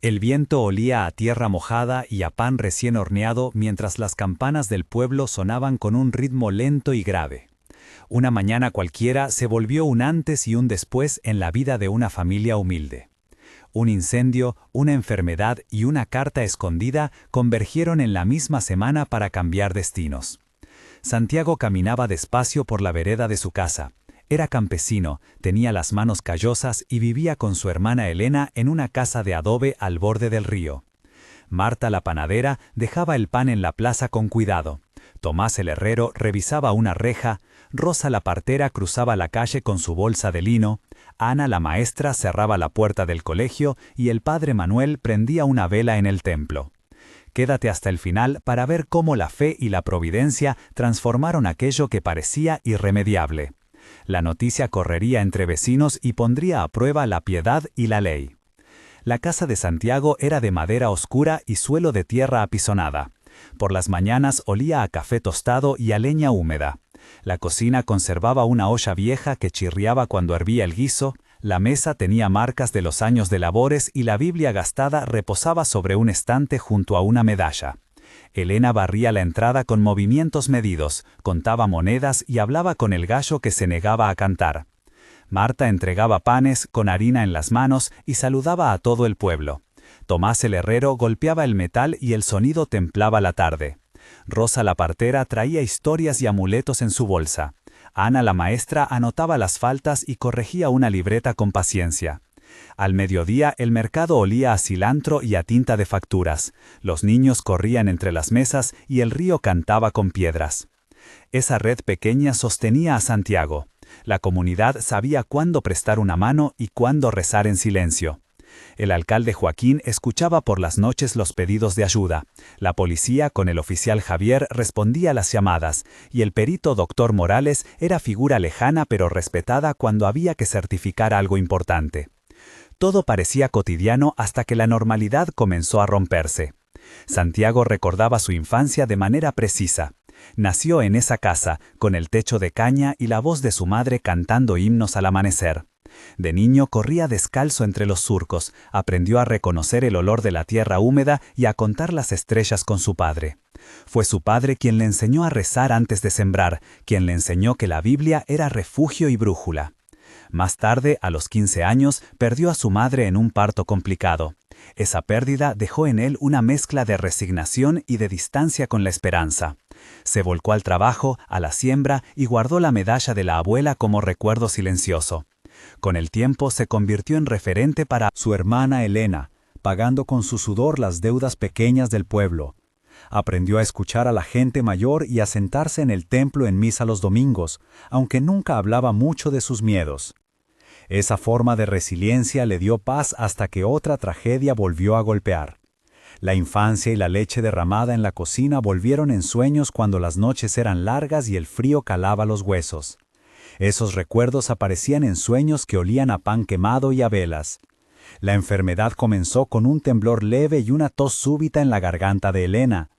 El viento olía a tierra mojada y a pan recién horneado mientras las campanas del pueblo sonaban con un ritmo lento y grave. Una mañana cualquiera se volvió un antes y un después en la vida de una familia humilde. Un incendio, una enfermedad y una carta escondida convergieron en la misma semana para cambiar destinos. Santiago caminaba despacio por la vereda de su casa. Era campesino, tenía las manos callosas y vivía con su hermana Elena en una casa de adobe al borde del río. Marta la panadera dejaba el pan en la plaza con cuidado. Tomás el herrero revisaba una reja, Rosa la partera cruzaba la calle con su bolsa de lino, Ana la maestra cerraba la puerta del colegio y el padre Manuel prendía una vela en el templo. Quédate hasta el final para ver cómo la fe y la providencia transformaron aquello que parecía irremediable. La noticia correría entre vecinos y pondría a prueba la piedad y la ley. La casa de Santiago era de madera oscura y suelo de tierra apisonada. Por las mañanas olía a café tostado y a leña húmeda. La cocina conservaba una olla vieja que chirriaba cuando hervía el guiso, la mesa tenía marcas de los años de labores y la Biblia gastada reposaba sobre un estante junto a una medalla. Elena barría la entrada con movimientos medidos, contaba monedas y hablaba con el gallo que se negaba a cantar. Marta entregaba panes con harina en las manos y saludaba a todo el pueblo. Tomás el herrero golpeaba el metal y el sonido templaba la tarde. Rosa la partera traía historias y amuletos en su bolsa. Ana la maestra anotaba las faltas y corregía una libreta con paciencia. Al mediodía el mercado olía a cilantro y a tinta de facturas. Los niños corrían entre las mesas y el río cantaba con piedras. Esa red pequeña sostenía a Santiago. La comunidad sabía cuándo prestar una mano y cuándo rezar en silencio. El alcalde Joaquín escuchaba por las noches los pedidos de ayuda. La policía, con el oficial Javier, respondía a las llamadas, y el perito doctor Morales era figura lejana pero respetada cuando había que certificar algo importante. Todo parecía cotidiano hasta que la normalidad comenzó a romperse. Santiago recordaba su infancia de manera precisa. Nació en esa casa, con el techo de caña y la voz de su madre cantando himnos al amanecer. De niño corría descalzo entre los surcos, aprendió a reconocer el olor de la tierra húmeda y a contar las estrellas con su padre. Fue su padre quien le enseñó a rezar antes de sembrar, quien le enseñó que la Biblia era refugio y brújula. Más tarde, a los 15 años, perdió a su madre en un parto complicado. Esa pérdida dejó en él una mezcla de resignación y de distancia con la esperanza. Se volcó al trabajo, a la siembra y guardó la medalla de la abuela como recuerdo silencioso. Con el tiempo se convirtió en referente para su hermana Elena, pagando con su sudor las deudas pequeñas del pueblo. Aprendió a escuchar a la gente mayor y a sentarse en el templo en misa los domingos, aunque nunca hablaba mucho de sus miedos. Esa forma de resiliencia le dio paz hasta que otra tragedia volvió a golpear. La infancia y la leche derramada en la cocina volvieron en sueños cuando las noches eran largas y el frío calaba los huesos. Esos recuerdos aparecían en sueños que olían a pan quemado y a velas. La enfermedad comenzó con un temblor leve y una tos súbita en la garganta de Elena.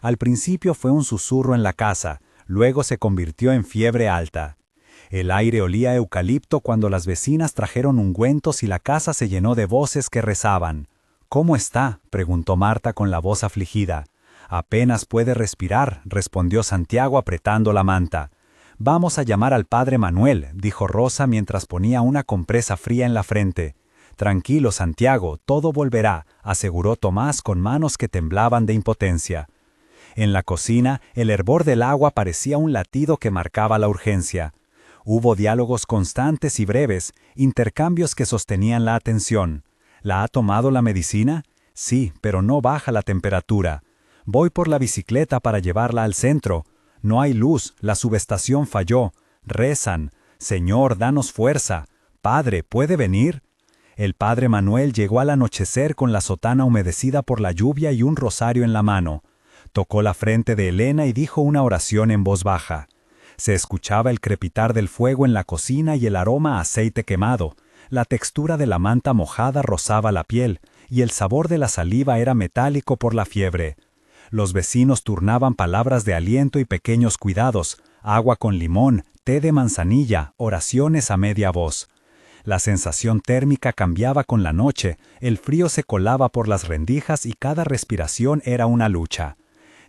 Al principio fue un susurro en la casa, luego se convirtió en fiebre alta. El aire olía a eucalipto cuando las vecinas trajeron ungüentos y la casa se llenó de voces que rezaban. «¿Cómo está?», preguntó Marta con la voz afligida. «Apenas puede respirar», respondió Santiago apretando la manta. «Vamos a llamar al padre Manuel», dijo Rosa mientras ponía una compresa fría en la frente. «Tranquilo, Santiago, todo volverá», aseguró Tomás con manos que temblaban de impotencia. En la cocina, el hervor del agua parecía un latido que marcaba la urgencia. Hubo diálogos constantes y breves, intercambios que sostenían la atención. ¿La ha tomado la medicina? Sí, pero no baja la temperatura. Voy por la bicicleta para llevarla al centro. No hay luz, la subestación falló. Rezan. Señor, danos fuerza. Padre, ¿puede venir? El padre Manuel llegó al anochecer con la sotana humedecida por la lluvia y un rosario en la mano. Tocó la frente de Elena y dijo una oración en voz baja. Se escuchaba el crepitar del fuego en la cocina y el aroma a aceite quemado. La textura de la manta mojada rozaba la piel, y el sabor de la saliva era metálico por la fiebre. Los vecinos turnaban palabras de aliento y pequeños cuidados, agua con limón, té de manzanilla, oraciones a media voz. La sensación térmica cambiaba con la noche, el frío se colaba por las rendijas y cada respiración era una lucha.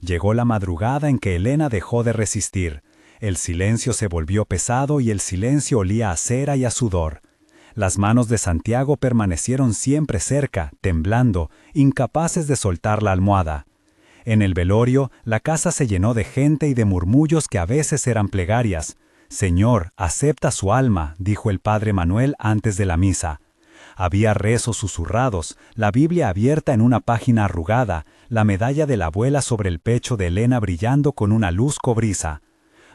Llegó la madrugada en que Elena dejó de resistir. El silencio se volvió pesado y el silencio olía a cera y a sudor. Las manos de Santiago permanecieron siempre cerca, temblando, incapaces de soltar la almohada. En el velorio, la casa se llenó de gente y de murmullos que a veces eran plegarias. «Señor, acepta su alma», dijo el padre Manuel antes de la misa. Había rezos susurrados, la Biblia abierta en una página arrugada, la medalla de la abuela sobre el pecho de Elena brillando con una luz cobriza.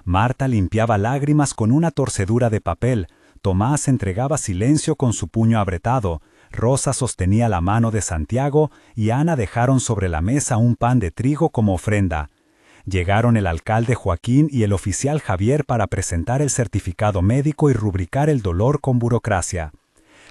Marta limpiaba lágrimas con una torcedura de papel, Tomás entregaba silencio con su puño apretado, Rosa sostenía la mano de Santiago y Ana dejaron sobre la mesa un pan de trigo como ofrenda. Llegaron el alcalde Joaquín y el oficial Javier para presentar el certificado médico y rubricar el dolor con burocracia.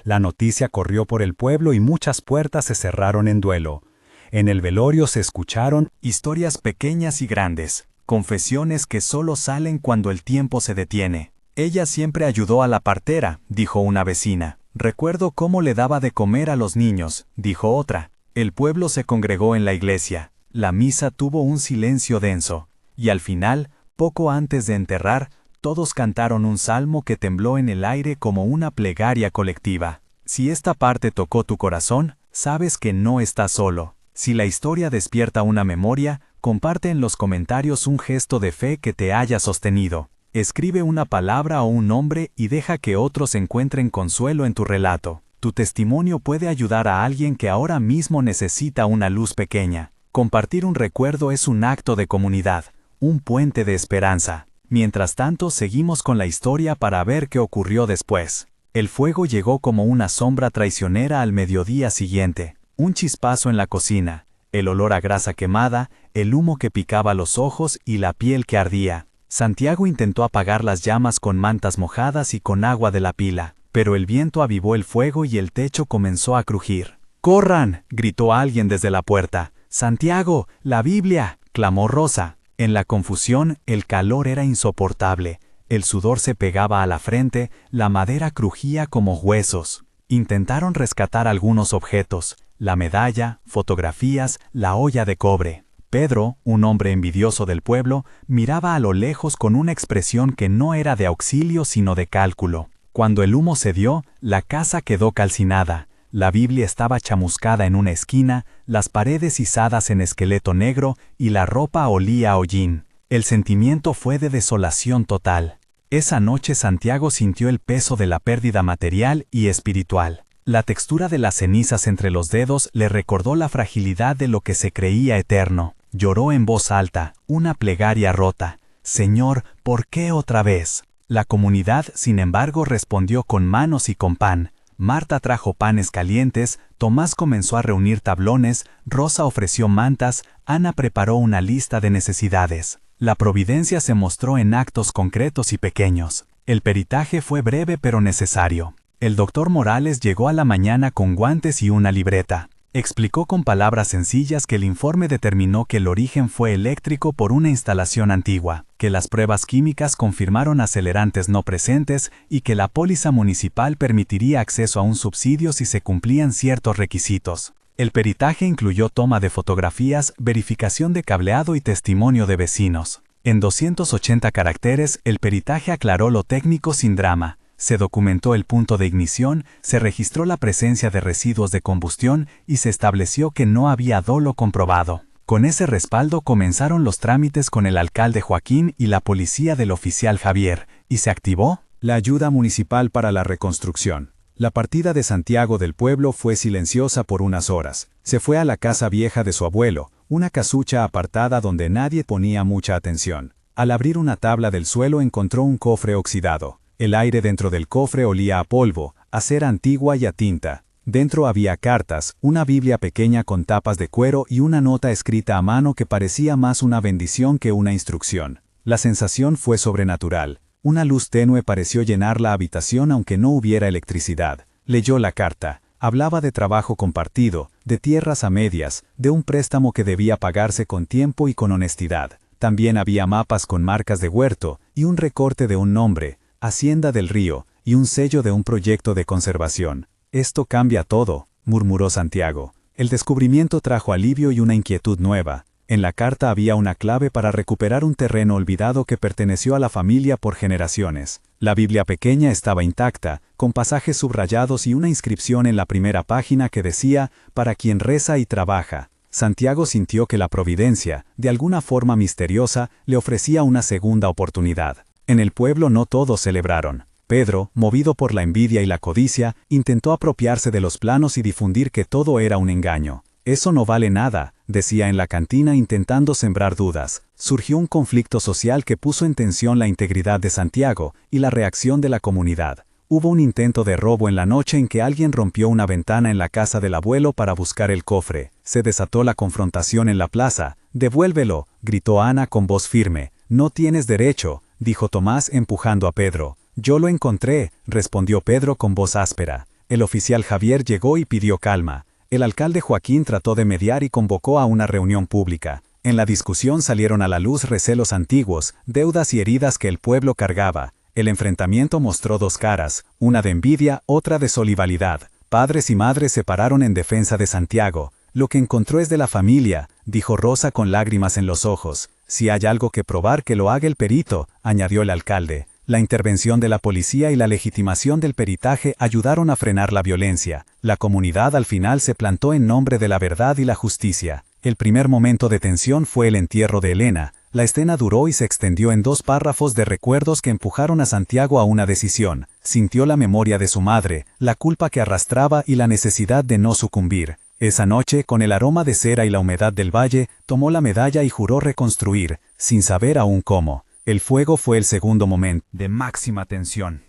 La noticia corrió por el pueblo y muchas puertas se cerraron en duelo. En el velorio se escucharon historias pequeñas y grandes, confesiones que solo salen cuando el tiempo se detiene. «Ella siempre ayudó a la partera», dijo una vecina. «Recuerdo cómo le daba de comer a los niños», dijo otra. El pueblo se congregó en la iglesia. La misa tuvo un silencio denso. Y al final, poco antes de enterrar, todos cantaron un salmo que tembló en el aire como una plegaria colectiva. Si esta parte tocó tu corazón, sabes que no estás solo. Si la historia despierta una memoria, comparte en los comentarios un gesto de fe que te haya sostenido. Escribe una palabra o un nombre y deja que otros encuentren consuelo en tu relato. Tu testimonio puede ayudar a alguien que ahora mismo necesita una luz pequeña. Compartir un recuerdo es un acto de comunidad, un puente de esperanza. Mientras tanto, seguimos con la historia para ver qué ocurrió después. El fuego llegó como una sombra traicionera al mediodía siguiente. Un chispazo en la cocina, el olor a grasa quemada, el humo que picaba los ojos y la piel que ardía. Santiago intentó apagar las llamas con mantas mojadas y con agua de la pila, pero el viento avivó el fuego y el techo comenzó a crujir. «¡Corran!», gritó alguien desde la puerta. «¡Santiago, la Biblia!», clamó Rosa. En la confusión, el calor era insoportable. El sudor se pegaba a la frente, la madera crujía como huesos. Intentaron rescatar algunos objetos, la medalla, fotografías, la olla de cobre. Pedro, un hombre envidioso del pueblo, miraba a lo lejos con una expresión que no era de auxilio sino de cálculo. Cuando el humo cedió, la casa quedó calcinada. La Biblia estaba chamuscada en una esquina, las paredes izadas en esqueleto negro y la ropa olía a hollín. El sentimiento fue de desolación total. Esa noche Santiago sintió el peso de la pérdida material y espiritual. La textura de las cenizas entre los dedos le recordó la fragilidad de lo que se creía eterno. Lloró en voz alta, una plegaria rota. «Señor, ¿por qué otra vez?». La comunidad, sin embargo, respondió con manos y con pan. Marta trajo panes calientes, Tomás comenzó a reunir tablones, Rosa ofreció mantas, Ana preparó una lista de necesidades. La providencia se mostró en actos concretos y pequeños. El peritaje fue breve pero necesario. El doctor Morales llegó a la mañana con guantes y una libreta. Explicó con palabras sencillas que el informe determinó que el origen fue eléctrico por una instalación antigua, que las pruebas químicas confirmaron acelerantes no presentes y que la póliza municipal permitiría acceso a un subsidio si se cumplían ciertos requisitos. El peritaje incluyó toma de fotografías, verificación de cableado y testimonio de vecinos. En 280 caracteres, el peritaje aclaró lo técnico sin drama. Se documentó el punto de ignición, se registró la presencia de residuos de combustión y se estableció que no había dolo comprobado. Con ese respaldo comenzaron los trámites con el alcalde Joaquín y la policía del oficial Javier, y se activó la ayuda municipal para la reconstrucción. La partida de Santiago del pueblo fue silenciosa por unas horas. Se fue a la casa vieja de su abuelo, una casucha apartada donde nadie ponía mucha atención. Al abrir una tabla del suelo encontró un cofre oxidado. El aire dentro del cofre olía a polvo, a cera antigua y a tinta. Dentro había cartas, una Biblia pequeña con tapas de cuero y una nota escrita a mano que parecía más una bendición que una instrucción. La sensación fue sobrenatural. Una luz tenue pareció llenar la habitación aunque no hubiera electricidad. Leyó la carta. Hablaba de trabajo compartido, de tierras a medias, de un préstamo que debía pagarse con tiempo y con honestidad. También había mapas con marcas de huerto y un recorte de un nombre, Hacienda del Río, y un sello de un proyecto de conservación. «Esto cambia todo», murmuró Santiago. El descubrimiento trajo alivio y una inquietud nueva. En la carta había una clave para recuperar un terreno olvidado que perteneció a la familia por generaciones. La Biblia pequeña estaba intacta, con pasajes subrayados y una inscripción en la primera página que decía, «Para quien reza y trabaja». Santiago sintió que la providencia, de alguna forma misteriosa, le ofrecía una segunda oportunidad. En el pueblo no todos celebraron. Pedro, movido por la envidia y la codicia, intentó apropiarse de los planos y difundir que todo era un engaño. «Eso no vale nada», decía en la cantina intentando sembrar dudas. Surgió un conflicto social que puso en tensión la integridad de Santiago y la reacción de la comunidad. Hubo un intento de robo en la noche en que alguien rompió una ventana en la casa del abuelo para buscar el cofre. Se desató la confrontación en la plaza. «Devuélvelo», gritó Ana con voz firme. «No tienes derecho», dijo Tomás empujando a Pedro. «Yo lo encontré», respondió Pedro con voz áspera. El oficial Javier llegó y pidió calma. El alcalde Joaquín trató de mediar y convocó a una reunión pública. En la discusión salieron a la luz recelos antiguos, deudas y heridas que el pueblo cargaba. El enfrentamiento mostró dos caras, una de envidia, otra de solidaridad. Padres y madres se pararon en defensa de Santiago. «Lo que encontró es de la familia», dijo Rosa con lágrimas en los ojos. «Si hay algo que probar, que lo haga el perito», añadió el alcalde. La intervención de la policía y la legitimación del peritaje ayudaron a frenar la violencia. La comunidad al final se plantó en nombre de la verdad y la justicia. El primer momento de tensión fue el entierro de Elena. La escena duró y se extendió en 2 párrafos de recuerdos que empujaron a Santiago a una decisión. Sintió la memoria de su madre, la culpa que arrastraba y la necesidad de no sucumbir. Esa noche, con el aroma de cera y la humedad del valle, tomó la medalla y juró reconstruir, sin saber aún cómo. El fuego fue el segundo momento de máxima tensión.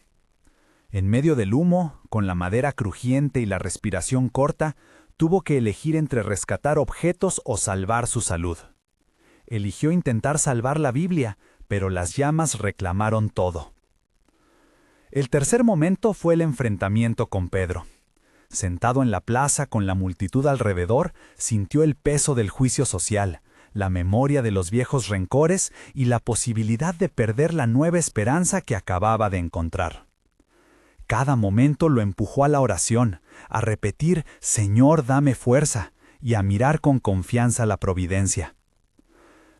En medio del humo, con la madera crujiente y la respiración corta, tuvo que elegir entre rescatar objetos o salvar su salud. Eligió intentar salvar la Biblia, pero las llamas reclamaron todo. El tercer momento fue el enfrentamiento con Pedro. Sentado en la plaza con la multitud alrededor, sintió el peso del juicio social, la memoria de los viejos rencores y la posibilidad de perder la nueva esperanza que acababa de encontrar. Cada momento lo empujó a la oración, a repetir «Señor, dame fuerza», y a mirar con confianza la providencia.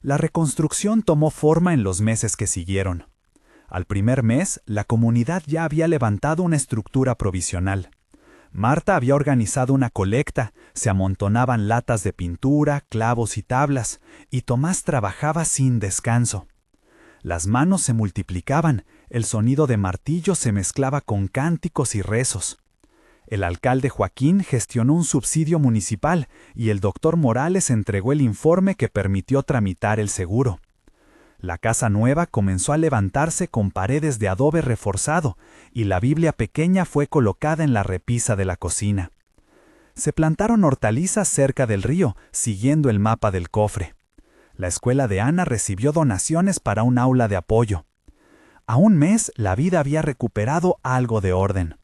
La reconstrucción tomó forma en los meses que siguieron. Al primer mes, la comunidad ya había levantado una estructura provisional. Marta había organizado una colecta, se amontonaban latas de pintura, clavos y tablas, y Tomás trabajaba sin descanso. Las manos se multiplicaban, el sonido de martillo se mezclaba con cánticos y rezos. El alcalde Joaquín gestionó un subsidio municipal y el doctor Morales entregó el informe que permitió tramitar el seguro. La casa nueva comenzó a levantarse con paredes de adobe reforzado y la Biblia pequeña fue colocada en la repisa de la cocina. Se plantaron hortalizas cerca del río, siguiendo el mapa del cofre. La escuela de Ana recibió donaciones para un aula de apoyo. A un mes, la vida había recuperado algo de orden.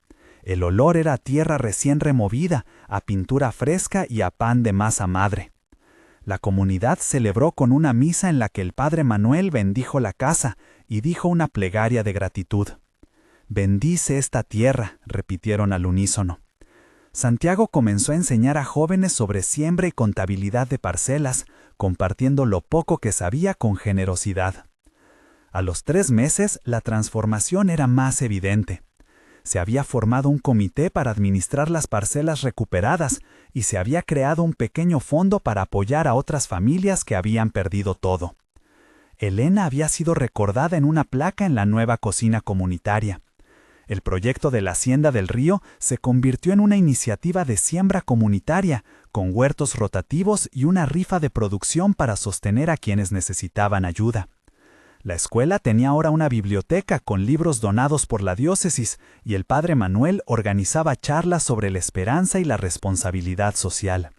El olor era a tierra recién removida, a pintura fresca y a pan de masa madre. La comunidad celebró con una misa en la que el padre Manuel bendijo la casa y dijo una plegaria de gratitud. «Bendice esta tierra», repitieron al unísono. Santiago comenzó a enseñar a jóvenes sobre siembra y contabilidad de parcelas, compartiendo lo poco que sabía con generosidad. A los 3 meses, la transformación era más evidente. Se había formado un comité para administrar las parcelas recuperadas y se había creado un pequeño fondo para apoyar a otras familias que habían perdido todo. Elena había sido recordada en una placa en la nueva cocina comunitaria. El proyecto de la Hacienda del Río se convirtió en una iniciativa de siembra comunitaria, con huertos rotativos y una rifa de producción para sostener a quienes necesitaban ayuda. La escuela tenía ahora una biblioteca con libros donados por la diócesis y el padre Manuel organizaba charlas sobre la esperanza y la responsabilidad social.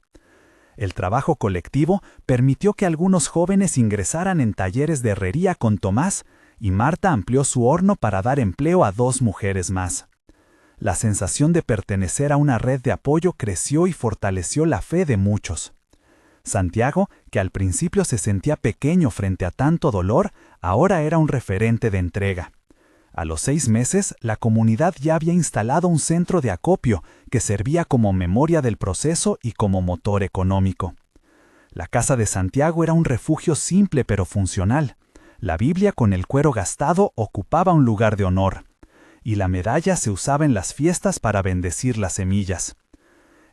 El trabajo colectivo permitió que algunos jóvenes ingresaran en talleres de herrería con Tomás y Marta amplió su horno para dar empleo a 2 mujeres más. La sensación de pertenecer a una red de apoyo creció y fortaleció la fe de muchos. Santiago, que al principio se sentía pequeño frente a tanto dolor, ahora era un referente de entrega. A los 6 meses, la comunidad ya había instalado un centro de acopio que servía como memoria del proceso y como motor económico. La casa de Santiago era un refugio simple pero funcional. La Biblia con el cuero gastado ocupaba un lugar de honor, y la medalla se usaba en las fiestas para bendecir las semillas.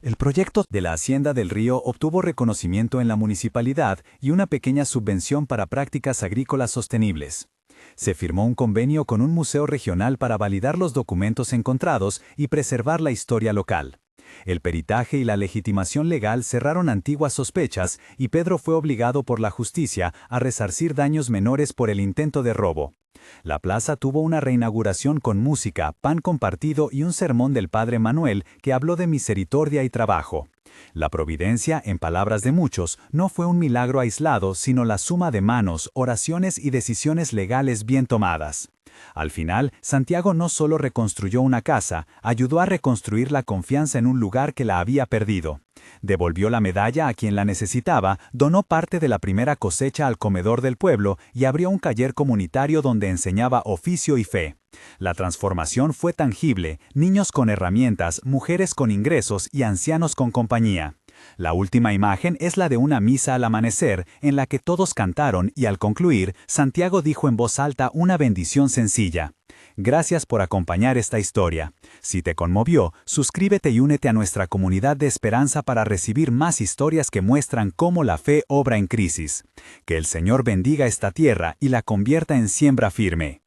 El proyecto de la Hacienda del Río obtuvo reconocimiento en la municipalidad y una pequeña subvención para prácticas agrícolas sostenibles. Se firmó un convenio con un museo regional para validar los documentos encontrados y preservar la historia local. El peritaje y la legitimación legal cerraron antiguas sospechas y Pedro fue obligado por la justicia a resarcir daños menores por el intento de robo. La plaza tuvo una reinauguración con música, pan compartido y un sermón del padre Manuel que habló de misericordia y trabajo. La providencia, en palabras de muchos, no fue un milagro aislado, sino la suma de manos, oraciones y decisiones legales bien tomadas. Al final, Santiago no solo reconstruyó una casa, ayudó a reconstruir la confianza en un lugar que la había perdido. Devolvió la medalla a quien la necesitaba, donó parte de la primera cosecha al comedor del pueblo y abrió un taller comunitario donde enseñaba oficio y fe. La transformación fue tangible: niños con herramientas, mujeres con ingresos y ancianos con compañía. La última imagen es la de una misa al amanecer, en la que todos cantaron y al concluir, Santiago dijo en voz alta una bendición sencilla. Gracias por acompañar esta historia. Si te conmovió, suscríbete y únete a nuestra comunidad de esperanza para recibir más historias que muestran cómo la fe obra en crisis. Que el Señor bendiga esta tierra y la convierta en siembra firme.